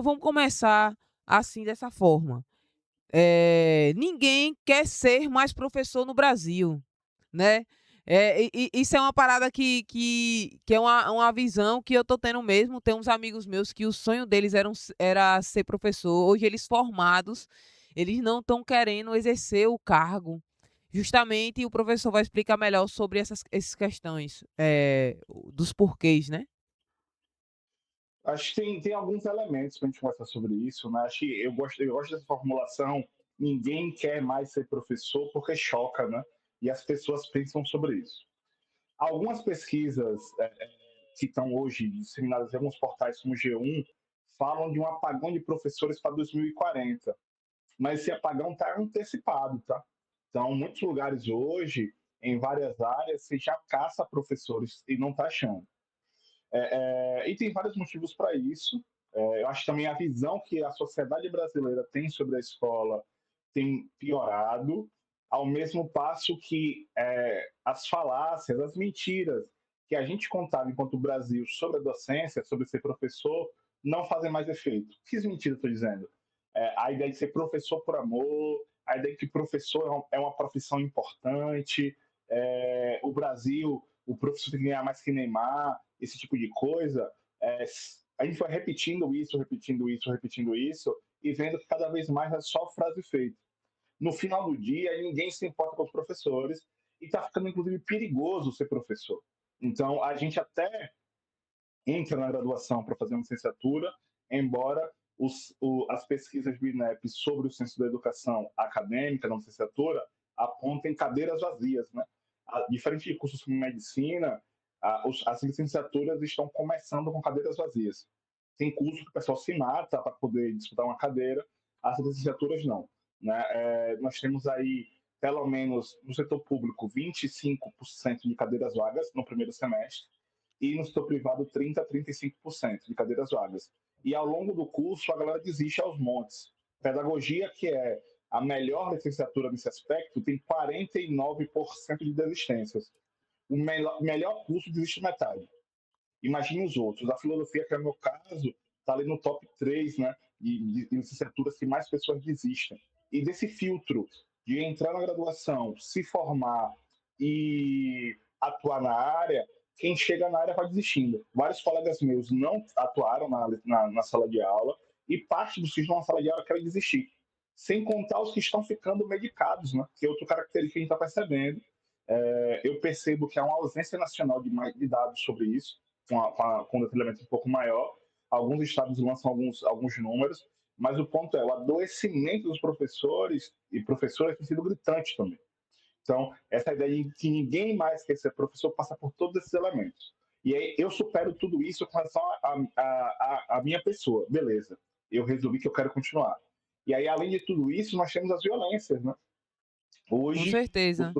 Então vamos começar assim, dessa forma. Ninguém quer ser mais professor no Brasil, né. Isso é uma parada que é uma visão que eu tô tendo mesmo. Tem uns amigos meus que o sonho deles era ser professor. Hoje eles formados, eles não estão querendo exercer o cargo. Justamente, e o professor vai explicar melhor sobre essas questões, dos porquês, né. Acho que tem alguns elementos para a gente conversar sobre isso, né? Acho que eu gosto dessa formulação. Ninguém quer mais ser professor porque choca, né? E as pessoas pensam sobre isso. Algumas pesquisas que estão hoje disseminadas em alguns portais como o G1 falam de um apagão de professores para 2040, mas esse apagão está antecipado, tá? Então, muitos lugares hoje, em várias áreas, você já caça professores e não está achando. E tem vários motivos para isso. Eu acho também a visão que a sociedade brasileira tem sobre a escola tem piorado, ao mesmo passo que as falácias, as mentiras que a gente contava enquanto Brasil sobre a docência, sobre ser professor, não fazem mais efeito. Que mentiras estou dizendo? A ideia de ser professor por amor, a ideia de que professor é uma profissão importante, o Brasil, o professor tem que ganhar mais que Neymar, esse tipo de coisa. É, a gente vai repetindo isso, repetindo isso, repetindo isso, e vendo que cada vez mais é só frase feita. No final do dia, ninguém se importa com os professores e está ficando, inclusive, perigoso ser professor. Então, a gente até entra na graduação para fazer uma licenciatura, embora as pesquisas do INEP sobre o censo da educação acadêmica na licenciatura apontem cadeiras vazias, né? Diferente de cursos como medicina, as licenciaturas estão começando com cadeiras vazias. Tem curso que o pessoal se mata para poder disputar uma cadeira, as licenciaturas não. Né? Nós temos aí, pelo menos no setor público, 25% de cadeiras vagas no primeiro semestre, e no setor privado 30% a 35% de cadeiras vagas. E ao longo do curso a galera desiste aos montes. Pedagogia, que é a melhor licenciatura nesse aspecto, tem 49% de desistências. O melhor curso desiste metade. Imagine os outros. A filosofia, que é o meu caso, está ali no top 3, né, de licenciaturas que mais pessoas desistem. E desse filtro de entrar na graduação, se formar e atuar na área, quem chega na área vai desistindo. Vários colegas meus não atuaram na sala de aula e parte dos que estão na sala de aula querem desistir. Sem contar os que estão ficando medicados, né? Que é outra característica que a gente está percebendo. Eu percebo que há uma ausência nacional de dados sobre isso, com um detalhamento um pouco maior. Alguns estados lançam alguns números, mas o ponto é, o adoecimento dos professores e professoras tem sido gritante também. Então, essa ideia de que ninguém mais quer ser professor passa por todos esses elementos. E aí eu supero tudo isso com relação à minha pessoa. Beleza, eu resolvi que eu quero continuar. E aí, além de tudo isso, nós temos as violências, né? Com Hoje, certeza.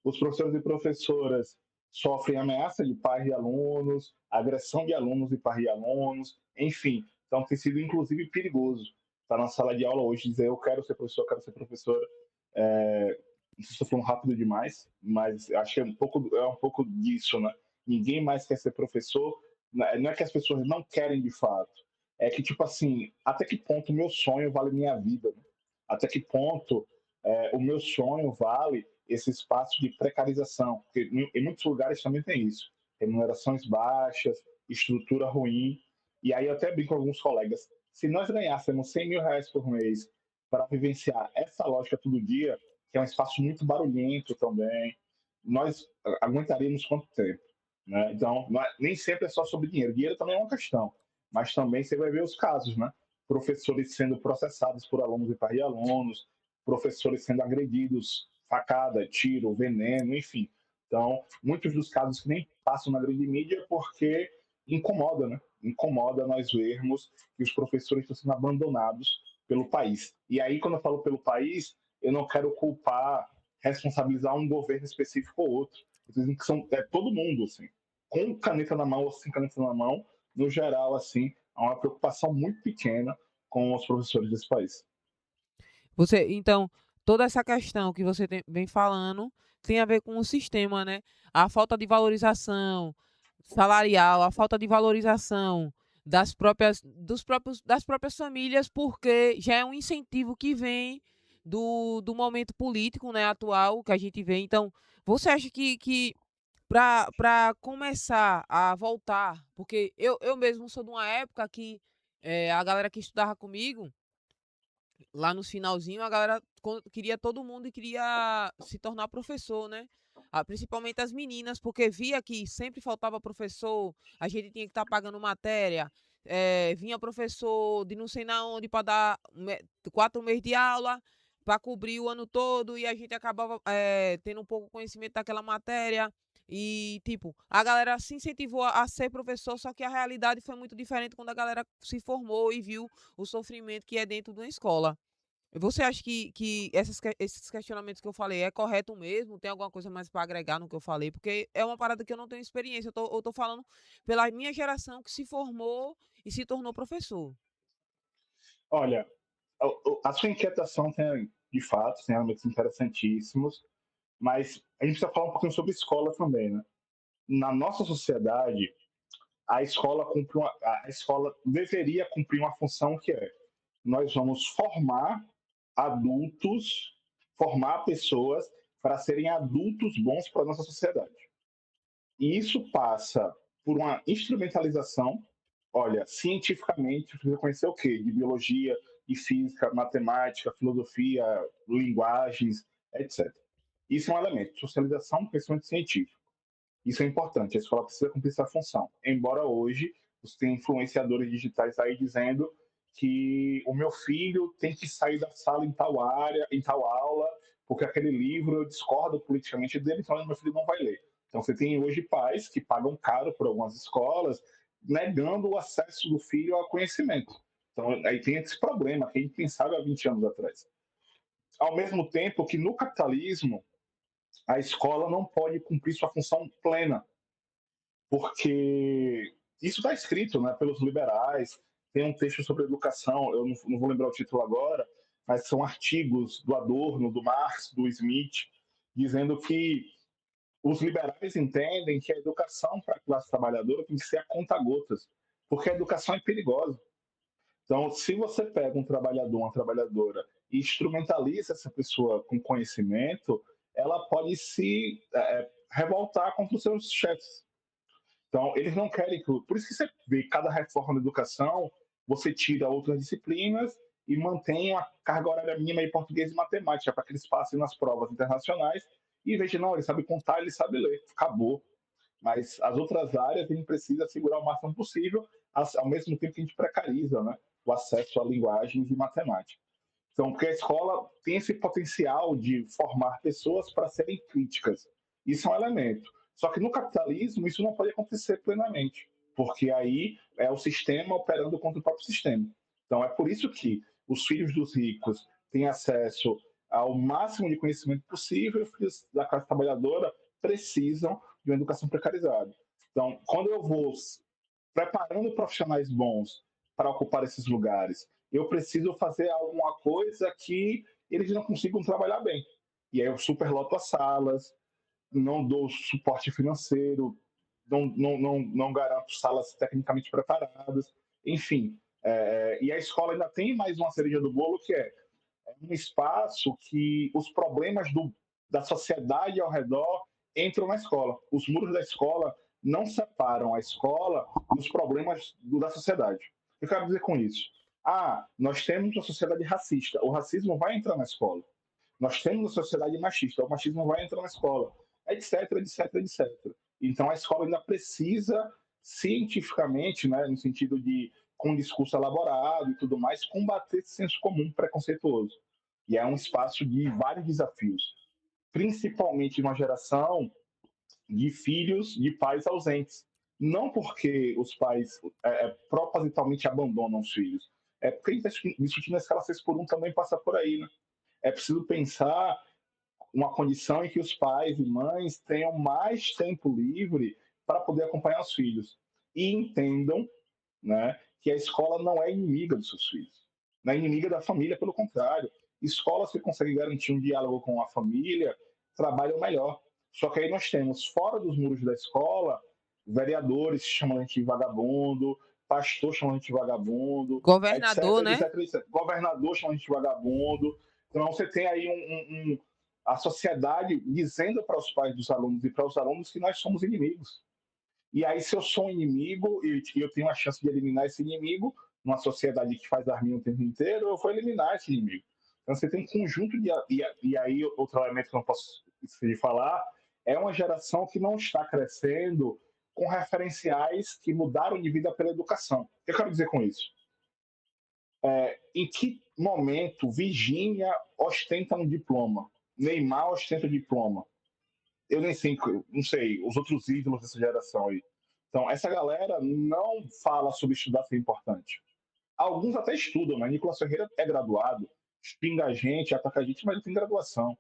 os professores e professoras sofrem ameaça de pais de alunos, agressão de alunos e pais de alunos, enfim. Então, tem sido, inclusive, perigoso estar na sala de aula hoje e dizer eu quero ser professor, eu quero ser professora. Não sei se estou falando rápido demais, mas acho que é um pouco disso, né? Ninguém mais quer ser professor. Não é que as pessoas não querem de fato. É que, tipo assim, até que ponto o meu sonho vale minha vida? Né? Até que ponto o meu sonho vale esse espaço de precarização? Porque em muitos lugares também tem isso. Remunerações baixas, estrutura ruim. E aí eu até brinco com alguns colegas. Se nós ganhássemos 100 mil reais por mês para vivenciar essa lógica todo dia, que é um espaço muito barulhento também, nós aguentaríamos quanto tempo? Né? Então, nem sempre é só sobre dinheiro. Dinheiro também é uma questão, mas também você vai ver os casos, né? Professores sendo processados por alunos e pais de alunos, professores sendo agredidos, facada, tiro, veneno, enfim. Então, muitos dos casos que nem passam na grande mídia porque incomoda, né? Incomoda nós vermos que os professores estão sendo abandonados pelo país. E aí, quando eu falo pelo país, eu não quero culpar, responsabilizar um governo específico ou outro. Eu tô dizendo que todo mundo, assim, com caneta na mão ou sem caneta na mão, no geral, assim, há uma preocupação muito pequena com os professores desse país. Então, toda essa questão que você vem falando tem a ver com o sistema, né? A falta de valorização salarial, a falta de valorização das próprias famílias, porque já é um incentivo que vem do momento político, né, atual que a gente vê. Então, você acha que para começar a voltar, porque eu mesmo sou de uma época que a galera que estudava comigo, lá no finalzinho, a galera queria todo mundo e queria se tornar professor, né? Ah, principalmente as meninas, porque via que sempre faltava professor, a gente tinha que estar pagando matéria, vinha professor de não sei na onde para dar 4 meses de aula, para cobrir o ano todo, e a gente acabava tendo um pouco conhecimento daquela matéria. E, tipo, a galera se incentivou a ser professor, só que a realidade foi muito diferente quando a galera se formou e viu o sofrimento que é dentro de uma escola. Você acha que esses questionamentos que eu falei é correto mesmo? Tem alguma coisa mais para agregar no que eu falei? Porque é uma parada que eu não tenho experiência. Eu tô falando pela minha geração que se formou e se tornou professor. Olha, a sua inquietação tem, de fato, tem elementos interessantíssimos, mas a gente precisa falar um pouquinho sobre escola também, né? Na nossa sociedade, a escola deveria cumprir uma função que é: nós vamos formar adultos, formar pessoas para serem adultos bons para a nossa sociedade. E isso passa por uma instrumentalização. Olha, cientificamente, você conhecer o quê? De biologia, de física, matemática, filosofia, linguagens, etc. Isso é um elemento. Socialização, conhecimento científico. Isso é importante, a escola precisa cumprir essa função. Embora hoje você tenha influenciadores digitais aí dizendo que o meu filho tem que sair da sala em tal área, em tal aula, porque aquele livro eu discordo politicamente dele, então meu filho não vai ler. Então você tem hoje pais que pagam caro por algumas escolas, negando o acesso do filho ao conhecimento. Então aí tem esse problema que a gente pensava há 20 anos atrás. Ao mesmo tempo que no capitalismo a escola não pode cumprir sua função plena, porque isso está escrito, né, pelos liberais. Tem um texto sobre educação, eu não vou lembrar o título agora, mas são artigos do Adorno, do Marx, do Smith, dizendo que os liberais entendem que a educação para a classe trabalhadora tem que ser a conta-gotas, porque a educação é perigosa. Então, se você pega um trabalhador, uma trabalhadora, e instrumentaliza essa pessoa com conhecimento, ela pode se revoltar contra os seus chefes. Então, eles não querem que. Por isso que você vê cada reforma da educação, você tira outras disciplinas e mantém uma carga horária mínima de português e matemática para que eles passem nas provas internacionais e veja, não, ele sabe contar, ele sabe ler, acabou. Mas as outras áreas a gente precisa segurar o máximo possível, ao mesmo tempo que a gente precariza, né, o acesso a linguagens e matemática. Então, porque a escola tem esse potencial de formar pessoas para serem críticas. Isso é um elemento. Só que no capitalismo isso não pode acontecer plenamente, porque aí é o sistema operando contra o próprio sistema. Então é por isso que os filhos dos ricos têm acesso ao máximo de conhecimento possível e os filhos da classe trabalhadora precisam de uma educação precarizada. Então, quando eu vou preparando profissionais bons para ocupar esses lugares, eu preciso fazer alguma coisa que eles não consigam trabalhar bem. E aí eu superloto as salas, não dou suporte financeiro, não garanto salas tecnicamente preparadas, enfim. E a escola ainda tem mais uma cereja do bolo, que é um espaço que os problemas da sociedade ao redor entram na escola. Os muros da escola não separam a escola dos problemas da sociedade. O que eu quero dizer com isso? Ah, nós temos uma sociedade racista. O racismo vai entrar na escola. Nós temos uma sociedade machista. O machismo vai entrar na escola. Etc, etc, etc. Então a escola ainda precisa, cientificamente, né, no sentido de com um discurso elaborado e tudo mais, combater esse senso comum preconceituoso. E é um espaço de vários desafios, principalmente numa geração de filhos de pais ausentes. Não porque os pais propositalmente abandonam os filhos, é porque a gente está discutindo a escala 6 por 1 também passa por aí, né? É preciso pensar uma condição em que os pais e mães tenham mais tempo livre para poder acompanhar os filhos e entendam, né, que a escola não é inimiga dos seus filhos, não é inimiga da família, pelo contrário. Escolas que conseguem garantir um diálogo com a família trabalham melhor. Só que aí nós temos, fora dos muros da escola, vereadores que chamam a gente de vagabundo, pastor chama a gente de vagabundo, Governador, etc, né? etc, etc. Governador chama a gente de vagabundo. Então você tem aí a sociedade dizendo para os pais dos alunos e para os alunos que nós somos inimigos. E aí, se eu sou um inimigo e eu tenho a chance de eliminar esse inimigo, numa sociedade que faz arminha o tempo inteiro, eu vou eliminar esse inimigo. Então, você tem um conjunto de. E aí, outro elemento que eu não posso esquecer de falar é uma geração que não está crescendo com referenciais que mudaram de vida pela educação. O que eu quero dizer com isso? Em que momento Virgínia ostenta um diploma? Neymar ostenta um diploma? Eu nem sei, não sei, os outros ídolos dessa geração aí. Então, essa galera não fala sobre estudar ser importante. Alguns até estudam, né? Nicolas Ferreira é graduado, xinga a gente, ataca a gente, mas ele tem graduação.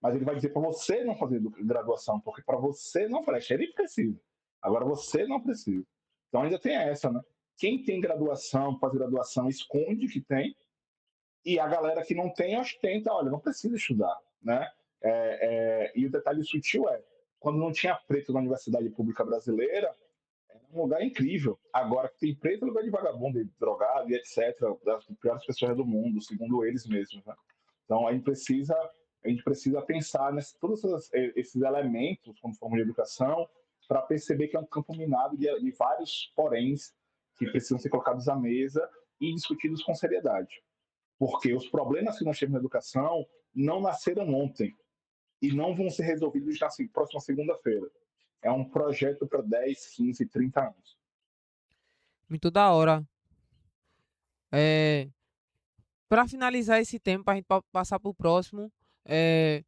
Mas ele vai dizer para você não fazer graduação, porque para você não presta. Ele precisa. Agora você não precisa. Então ainda tem essa, né? Quem tem graduação, faz graduação, esconde que tem, e a galera que não tem, ostenta, olha, não precisa estudar, né? E o detalhe sutil quando não tinha preto na universidade pública brasileira, era um lugar incrível. Agora que tem preto, é lugar de vagabundo, de drogado e etc., das piores pessoas do mundo, segundo eles mesmos, né? Então a gente precisa pensar todos esses elementos, como forma de educação, para perceber que é um campo minado de vários poréns que precisam ser colocados à mesa e discutidos com seriedade. Porque os problemas que nós temos na educação não nasceram ontem e não vão ser resolvidos na próxima segunda-feira. É um projeto para 10, 15, 30 anos. Muito da hora. É, para finalizar esse tema, para a gente passar para o próximo, é,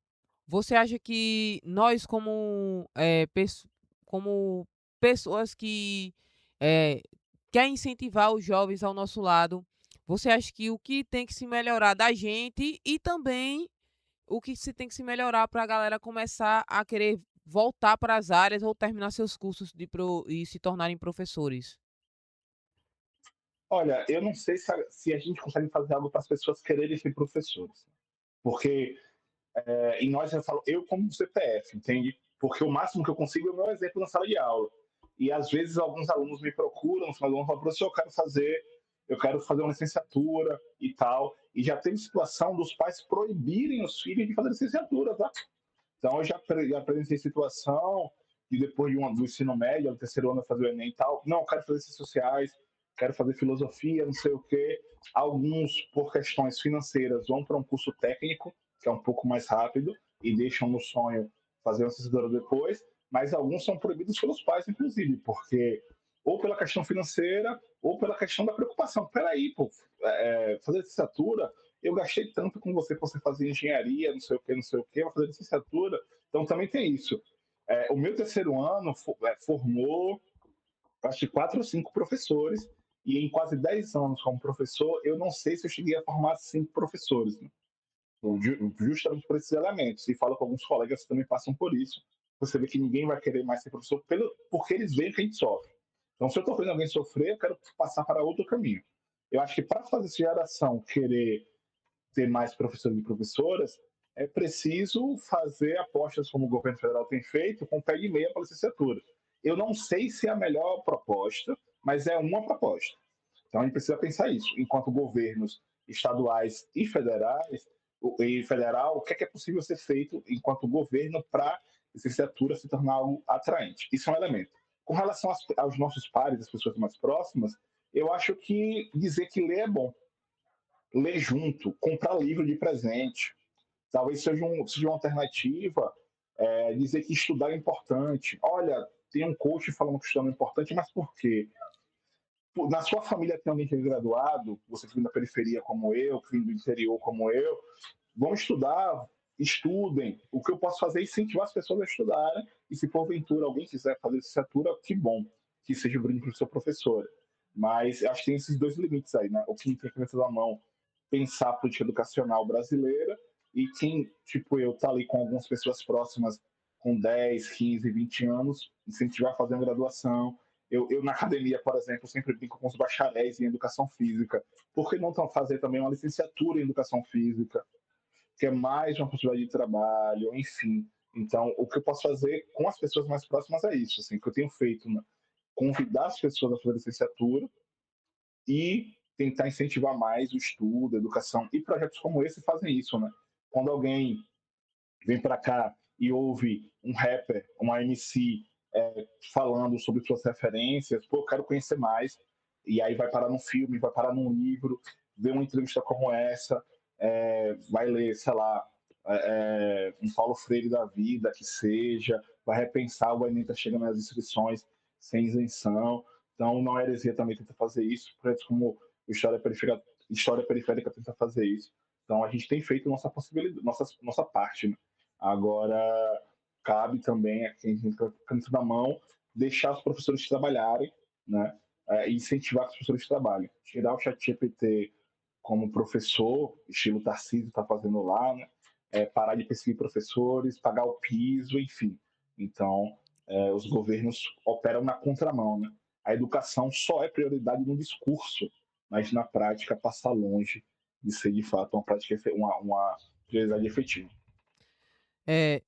você acha que nós, como pessoas que quer incentivar os jovens ao nosso lado, você acha que o que tem que se melhorar da gente e também o que se tem que se melhorar para a galera começar a querer voltar para as áreas ou terminar seus cursos e se tornarem professores? Olha, eu não sei se a gente consegue fazer algo para as pessoas quererem ser professores. Porque em nós, eu falo, eu como CPF, entende? Porque o máximo que eu consigo é o meu exemplo na sala de aula. E às vezes alguns alunos me procuram, os alunos falam, professor, eu quero fazer uma licenciatura e tal. E já teve situação dos pais proibirem os filhos de fazer licenciatura, tá? Então eu já presenciei situação e depois do ensino médio, do terceiro ano, eu fazer o Enem e tal. Não, eu quero fazer ciências sociais, quero fazer filosofia, não sei o quê. Alguns, por questões financeiras, vão para um curso técnico, que é um pouco mais rápido, e deixam no sonho fazer uma licenciatura depois, mas alguns são proibidos pelos pais, inclusive, porque ou pela questão financeira ou pela questão da preocupação. Peraí, pô, fazer licenciatura, eu gastei tanto com você para você fazer engenharia, não sei o quê, vai fazer licenciatura. Então também tem isso. O meu terceiro ano formou, acho que 4 ou 5 professores, e em quase 10 anos como professor, eu não sei se eu cheguei a formar 5 professores, né? Justamente por esses elementos. E falo com alguns colegas que também passam por isso. Você vê que ninguém vai querer mais ser professor porque eles veem que a gente sofre. Então, se eu estou vendo alguém sofrer, eu quero passar para outro caminho. Eu acho que para fazer essa geração querer ter mais professores e professoras, é preciso fazer apostas como o governo federal tem feito, com pé de meia para a licenciatura. Eu não sei se é a melhor proposta, mas é uma proposta. Então a gente precisa pensar isso. Enquanto governos estaduais e federal, o que é possível ser feito enquanto governo para a licenciatura se tornar algo atraente? Isso é um elemento. Com relação aos nossos pares, as pessoas mais próximas, eu acho que dizer que ler é bom, ler junto, comprar livro de presente. Talvez seja uma alternativa, dizer que estudar é importante. Olha, tem um coach falando que estudar é importante, mas por quê? Na sua família tem alguém que é graduado, você que vem da periferia como eu, que vem do interior como eu, vão estudar, estudem. O que eu posso fazer é incentivar as pessoas a estudarem, e se porventura alguém quiser fazer licenciatura, que bom, que seja brinde para o seu professor. Mas acho que tem esses dois limites aí, né? O que tem que meter na mão, pensar a política educacional brasileira, e quem, tipo eu, tá ali com algumas pessoas próximas com 10, 15, 20 anos, incentivar a fazer uma graduação. Eu na academia, por exemplo, sempre brinco com os bacharéis em educação física. Por que não fazer também uma licenciatura em educação física, que é mais uma possibilidade de trabalho, enfim. Então, o que eu posso fazer com as pessoas mais próximas é isso, assim, que eu tenho feito, né? Convidar as pessoas a fazer licenciatura, e tentar incentivar mais o estudo, a educação. E projetos como esse fazem isso, né? Quando alguém vem para cá e ouve um rapper, uma MC falando sobre suas referências, pô, eu quero conhecer mais. E aí vai parar num filme, vai parar num livro, vê uma entrevista como essa, vai ler, sei lá, um Paulo Freire da vida, que seja, vai repensar, o Enem está chegando nas inscrições sem isenção. Então, não heresia também tenta fazer isso, projetos como História Periférica tenta fazer isso. Então, a gente tem feito nossa possibilidade, nossa parte, né? Agora, cabe também a quem tem canto na mão deixar os professores trabalharem, né? E incentivar que os professores trabalhem. Tirar o chat GPT como professor, estilo Tarcísio está fazendo lá, né? Parar de perseguir professores, pagar o piso, enfim. Então, os governos operam na contramão, né? A educação só é prioridade no discurso, mas na prática passa longe de ser de fato uma prática, uma prioridade efetiva. É,